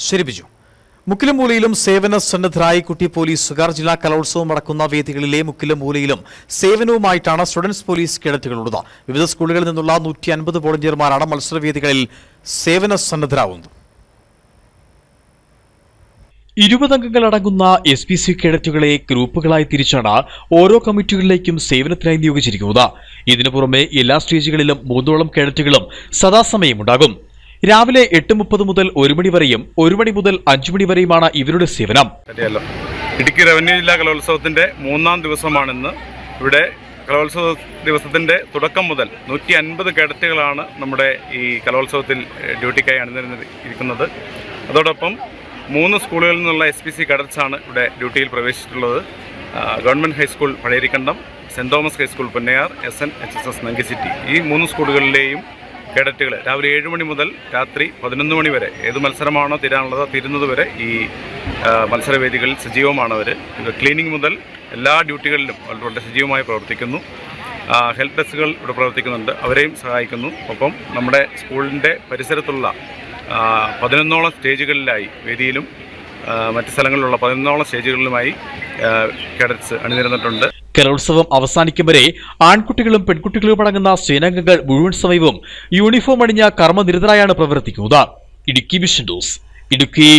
ശരി ബിജു. മുക്കിലും മൂലയിലും സേവന സന്നദ്ധരായി കുട്ടി പോലീസുകാർ ജില്ലാ കലോത്സവം നടക്കുന്ന വേദികളിലെ മുക്കിലും മൂലയിലും സേവനവുമായിട്ടാണ് സ്റ്റുഡൻസ് പോലീസ് കേഡറ്റുകളുള്ളത്. വിവിധ സ്കൂളുകളിൽ നിന്നുള്ള 150 വോളണ്ടിയർമാരാണ് മത്സരവേദികളിൽ സേവന സന്നദ്ധരാകുന്നത്. 20 അംഗങ്ങളടങ്ങുന്ന SPC കേഡറ്റുകളെ ഗ്രൂപ്പുകളായി തിരിച്ചാണ് ഓരോ കമ്മിറ്റികളിലേക്കും സേവനത്തിനായി നിയോഗിച്ചിരിക്കുന്നത്. ഇതിനു പുറമെ എല്ലാ സ്റ്റേജുകളിലും 3 കേഡറ്റുകളും സദാസമയം ഉണ്ടാകും. രാവിലെ 8:30 മുതൽ 1 മണി വരെയും 1 മണി മുതൽ 5 മണി വരെയുമാണ് ഇവരുടെ സേവനം. ഇടുക്കി റവന്യൂ ജില്ലാ കലോത്സവത്തിന്റെ 3-ാം ദിവസമാണിന്ന്. ഇവിടെ കലോത്സവ ദിവസത്തിന്റെ തുടക്കം മുതൽ 150 കേഡറ്റുകളാണ് നമ്മുടെ ഈ കലോത്സവത്തിൽ ഡ്യൂട്ടിക്കായി അണിനിരന്നിരിക്കുന്നത്. അതോടൊപ്പം 3 സ്കൂളുകളിൽ നിന്നുള്ള SPC കേഡറ്റ്സാണ് ഇവിടെ ഡ്യൂട്ടിയിൽ പ്രവേശിച്ചിട്ടുള്ളത്. Government high school Pazhayarikkandam, saint Thomas high school Ponnayar, SNHSS നങ്കിസിറ്റി, ഈ 3 സ്കൂളുകളിലെയും കേഡറ്റുകൾ രാവിലെ 7 മണി മുതൽ രാത്രി 11 മണി വരെ ഏത് മത്സരമാണോ തീരുന്നത് വരെ ഈ മത്സരവേദികളിൽ സജീവമാണ്. അവർ ക്ലീനിങ് മുതൽ എല്ലാ ഡ്യൂട്ടികളിലും വളരെ സജീവമായി പ്രവർത്തിക്കുന്നു. ഹെൽപ്പ് ഡെസ്കുകൾ ഇവിടെ പ്രവർത്തിക്കുന്നുണ്ട്, അവരെയും സഹായിക്കുന്നു. ഒപ്പം നമ്മുടെ സ്കൂളിൻ്റെ പരിസരത്തുള്ള 11ഓളം സ്റ്റേജുകളിലായി വേദിയിലും മറ്റ് സ്ഥലങ്ങളിലുള്ള 11ഓളം സ്റ്റേജുകളിലുമായി കേഡറ്റ്സ് അണിനിരന്നിട്ടുണ്ട്. കലോത്സവം അവസാനിക്കും വരെ ആൺകുട്ടികളും പെൺകുട്ടികളും അടങ്ങുന്ന സേനാംഗങ്ങൾ മുഴുവൻ സമയവും യൂണിഫോം അണിഞ്ഞ കർമ്മനിരതരായാണ് പ്രവർത്തിക്കുന്നത്. Idukki vision news, Idukki.